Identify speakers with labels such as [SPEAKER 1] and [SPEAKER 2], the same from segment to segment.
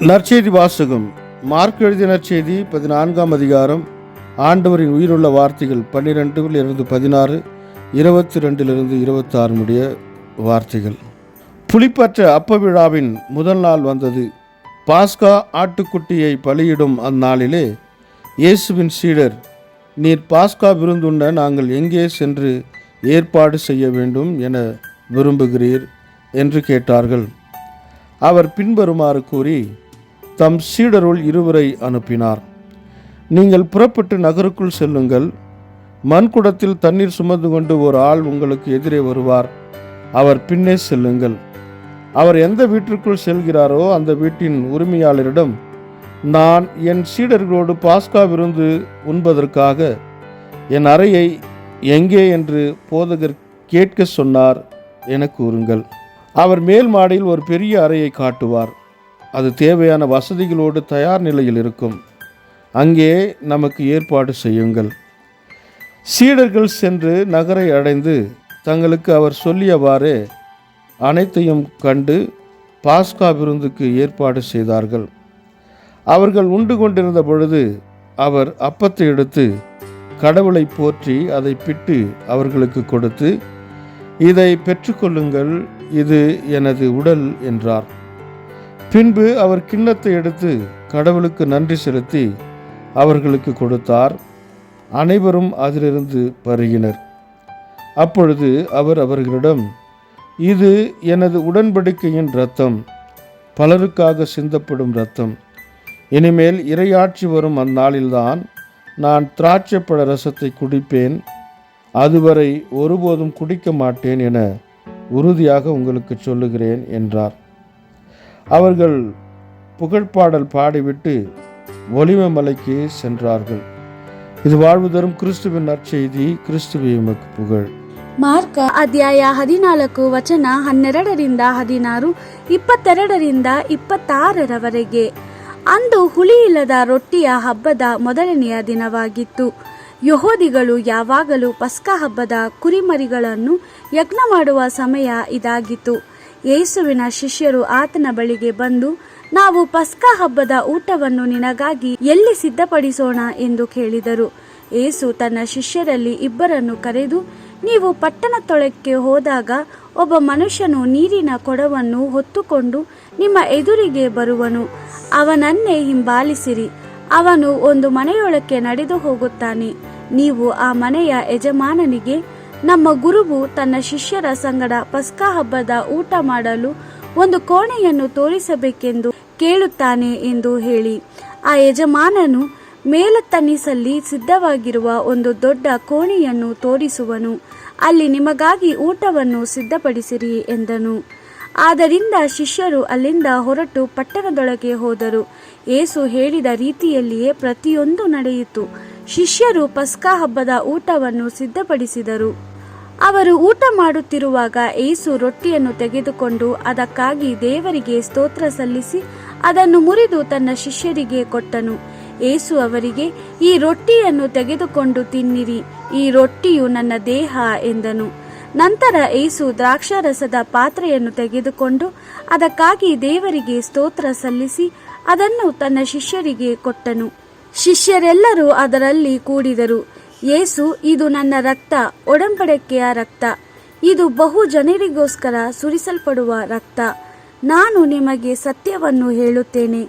[SPEAKER 1] நற்செய்தி வாசகம். மார்க் எழுதிய நற்செய்தி 14ஆம் அதிகாரம். ஆண்டவரின் உயிருள்ள வார்த்தைகள் 12-16, 22-26 முடிய வார்த்தைகள். புளிப்பற்ற அப்ப விழாவின் முதல் நாள் வந்தது. பாஸ்கா ஆட்டுக்குட்டியை பலியிடும் அந்நாளிலே இயேசுவின் சீடர், நீர் பாஸ்கா விருந்துண்ண நாங்கள் எங்கே சென்று ஏற்பாடு செய்ய வேண்டும் என விரும்புகிறீர் என்று கேட்டார்கள். அவர் பின்வருமாறு கூறி தம் சீடருள் 2 அனுப்பினார். நீங்கள் புறப்பட்டு நகருக்குள் செல்லுங்கள். மண்குடத்தில் தண்ணீர் சுமந்து கொண்டு ஒரு ஆள் உங்களுக்கு எதிரே வருவார். அவர் பின்னே செல்லுங்கள். அவர் எந்த வீட்டிற்குள் செல்கிறாரோ அந்த வீட்டின் உரிமையாளரிடம், நான் என் சீடர்களோடு பாஸ்கா விருந்து உண்பதற்காக என் அறையை எங்கே என்று போதகர் கேட்க சொன்னார் என கூறுங்கள். அவர் மேல் மாடியில் ஒரு பெரிய அறையை காட்டுவார். அது தேவையான வசதிகளோடு தயார் நிலையில் இருக்கும். அங்கே நமக்கு ஏற்பாடு செய்யுங்கள். சீடர்கள் சென்று நகரை அடைந்து தங்களுக்கு அவர் சொல்லியவாறே அனைத்தையும் கண்டு பாஸ்கா விருந்துக்கு ஏற்பாடு செய்தார்கள். அவர்கள் உண்டு கொண்டிருந்த பொழுது அவர் அப்பத்தை எடுத்து கடவுளை போற்றி அதை பிட்டு அவர்களுக்கு கொடுத்து, இதை பெற்றுக்கொள்ளுங்கள், இது எனது உடல் என்றார். பின்பு அவர் கிண்ணத்தை எடுத்து கடவுளுக்கு நன்றி செலுத்தி அவர்களுக்கு கொடுத்தார். அனைவரும் அதிலிருந்து பருகினர். அப்பொழுது அவர் அவர்களிடம், இது எனது உடன்படிக்கையின் இரத்தம், பலருக்காக சிந்தப்படும் இரத்தம். இனிமேல் இறையாட்சி வரும் அந்நாளில்தான் நான் திராட்சைப்பழ ரசத்தை குடிப்பேன். அதுவரை ஒருபோதும் குடிக்க மாட்டேன் என உறுதியாக உங்களுக்கு சொல்லுகிறேன் என்றார். அவர்கள் புகழ்பாடல் பாடிவிட்டு ஒலிவ மலைக்கு சென்றார்கள். இது வாழ்வு தரும் கிறிஸ்துவின் நற்செய்தி. கிறிஸ்துவே உமக்கு புகழ்.
[SPEAKER 2] ಮಾರ್ಕ ಅಧ್ಯಾಯ 14 ವಚನ 12-16, 22-26 ಅಂದು ಹುಳಿಯಿಲ್ಲದ ರೊಟ್ಟಿಯ ಹಬ್ಬದ ಮೊದಲನೆಯ ದಿನವಾಗಿತ್ತು. ಯಹೂದಿಗಳು ಯಾವಾಗಲೂ ಪಸ್ಕ ಹಬ್ಬದ ಕುರಿಮರಿಗಳನ್ನು ಯಜ್ಞ ಮಾಡುವ ಸಮಯ ಇದಾಗಿತ್ತು. ಯೇಸುವಿನ ಶಿಷ್ಯರು ಆತನ ಬಳಿಗೆ ಬಂದು, ನಾವು ಪಸ್ಕ ಹಬ್ಬದ ಊಟವನ್ನು ನಿನಗಾಗಿ ಎಲ್ಲಿ ಸಿದ್ಧಪಡಿಸೋಣ ಎಂದು ಕೇಳಿದರು. ಯೇಸು ತನ್ನ ಶಿಷ್ಯರಲ್ಲಿ 2 ಕರೆದು, ನೀವು ಪಟ್ಟಣದೊಳಕ್ಕೆ ಹೋದಾಗ ಒಬ್ಬ ಮನುಷ್ಯನು ನೀರಿನ ಕೊಡವನ್ನು ಹೊತ್ತುಕೊಂಡು ನಿಮ್ಮ ಎದುರಿಗೆ ಬರುವನು. ಅವನನ್ನೇ ಹಿಂಬಾಲಿಸಿರಿ. ಅವನು ಒಂದು ಮನೆಯೊಳಕ್ಕೆ ನಡೆದು ಹೋಗುತ್ತಾನೆ. ನೀವು ಆ ಮನೆಯ ಯಜಮಾನನಿಗೆ, ನಮ್ಮ ಗುರುವು ತನ್ನ ಶಿಷ್ಯರ ಸಂಗಡ ಪಸ್ಕಾ ಹಬ್ಬದ ಊಟ ಮಾಡಲು ಒಂದು ಕೋಣೆಯನ್ನು ತೋರಿಸಬೇಕೆಂದು ಕೇಳುತ್ತಾನೆ ಎಂದು ಹೇಳಿ. ಆ ಯಜಮಾನನು ಮೇಲತ್ತನಿಸಲ್ಲಿ ಸಿದ್ಧವಾಗಿರುವ ಒಂದು ದೊಡ್ಡ ಕೋಣೆಯನ್ನು ತೋರಿಸುವನು. ಅಲ್ಲಿ ನಿಮಗಾಗಿ ಊಟವನ್ನು ಸಿದ್ಧಪಡಿಸಿರಿ ಎಂದನು. ಆದ್ದರಿಂದ ಶಿಷ್ಯರು ಅಲ್ಲಿಂದ ಹೊರಟು ಪಟ್ಟಣದೊಳಗೆ ಹೋದರು. ಯೇಸು ಹೇಳಿದ ರೀತಿಯಲ್ಲಿಯೇ ಪ್ರತಿಯೊಂದು ನಡೆಯಿತು. ಶಿಷ್ಯರು ಪಸ್ಕಾ ಹಬ್ಬದ ಊಟವನ್ನು ಸಿದ್ಧಪಡಿಸಿದರು. ಅವರು ಊಟ ಮಾಡುತ್ತಿರುವಾಗ ಯೇಸು ರೊಟ್ಟಿಯನ್ನು ತೆಗೆದುಕೊಂಡು ಅದಕ್ಕಾಗಿ ದೇವರಿಗೆ ಸ್ತೋತ್ರ ಸಲ್ಲಿಸಿ ಅದನ್ನು ಮುರಿದು ತನ್ನ ಶಿಷ್ಯರಿಗೆ ಕೊಟ್ಟನು. ಯೇಸು ಅವರಿಗೆ, ಈ ರೊಟ್ಟಿಯನ್ನು ತೆಗೆದುಕೊಂಡು ತಿನ್ನಿರಿ, ಈ ರೊಟ್ಟಿಯು ನನ್ನ ದೇಹ ಎಂದನು. ನಂತರ ಯೇಸು ದ್ರಾಕ್ಷಾರಸದ ಪಾತ್ರೆಯನ್ನು ತೆಗೆದುಕೊಂಡು ಅದಕ್ಕಾಗಿ ದೇವರಿಗೆ ಸ್ತೋತ್ರ ಸಲ್ಲಿಸಿ ಅದನ್ನು ತನ್ನ ಶಿಷ್ಯರಿಗೆ ಕೊಟ್ಟನು. ಶಿಷ್ಯರೆಲ್ಲರೂ ಅದರಲ್ಲಿ ಕೂಡಿದರು. ಯೇಸು, ಇದು ನನ್ನ ರಕ್ತ, ಒಡಂಬಡಿಕೆಯ ರಕ್ತ. ಇದು ಬಹು ಜನರಿಗೋಸ್ಕರ ಸುರಿಸಲ್ಪಡುವ ರಕ್ತ. ನಾನು ನಿಮಗೆ ಸತ್ಯವನ್ನು ಹೇಳುತ್ತೇನೆ,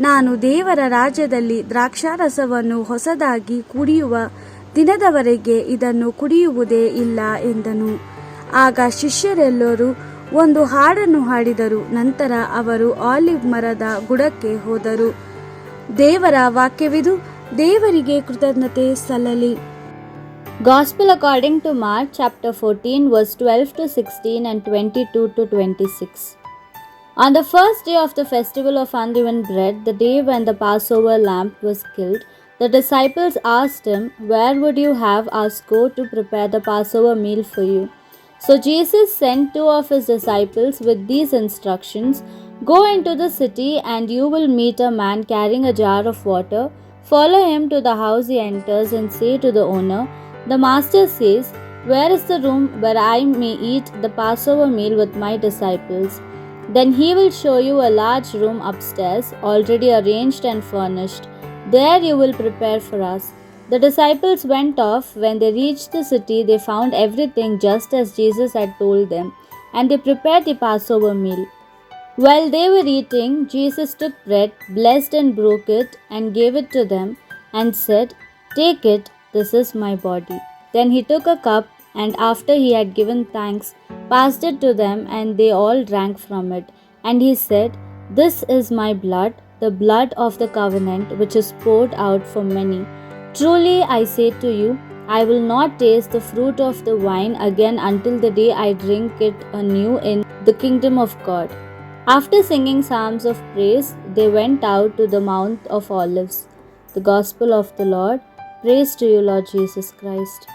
[SPEAKER 2] ನಾನು ದೇವರ ರಾಜ್ಯದಲ್ಲಿ ದ್ರಾಕ್ಷಾರಸವನ್ನು ಹೊಸದಾಗಿ ಕುಡಿಯುವ ದಿನದವರೆಗೆ ಇದನ್ನು ಕುಡಿಯುವುದೇ ಇಲ್ಲ ಎಂದನು. ಆಗ ಶಿಷ್ಯರೆಲ್ಲರೂ ಒಂದು ಹಾಡನ್ನು ಹಾಡಿದರು. ನಂತರ ಅವರು ಆಲಿವ್ ಮರದ ಬುಡಕ್ಕೆ ಹೋದರು. ದೇವರ ವಾಕ್ಯವಿದು. ದೇವರಿಗೆ ಕೃತಜ್ಞತೆ ಸಲ್ಲಲಿ.
[SPEAKER 3] Gospel according to Mark chapter 14 verse 12-16 and 22-26. On the first day of the festival of unleavened bread, the day when the Passover lamb was killed, the disciples asked him, where would you have us go to prepare the Passover meal for you? So Jesus sent 2 of his disciples with these instructions, go into the city and you will meet a man carrying a jar of water. Follow him to the house he enters and say to the owner, the master says, where is the room where I may eat the Passover meal with my disciples? Then he will show you a large room upstairs, already arranged and furnished. There you will prepare for us." The disciples went off. When they reached the city, they found everything just as Jesus had told them, and they prepared the Passover meal. While they were eating, Jesus took bread, blessed and broke it, and gave it to them, and said, "Take it, this is my body." Then he took a cup, and after he had given thanks, passed it to them, and they all drank from it. And he said, "This is my blood, the blood of the covenant, which is poured out for many. Truly I say to you, I will not taste the fruit of the vine again until the day I drink it anew in the kingdom of God." After singing psalms of praise, they went out to the Mount of Olives. The Gospel of the Lord. Praise to you, Lord Jesus Christ.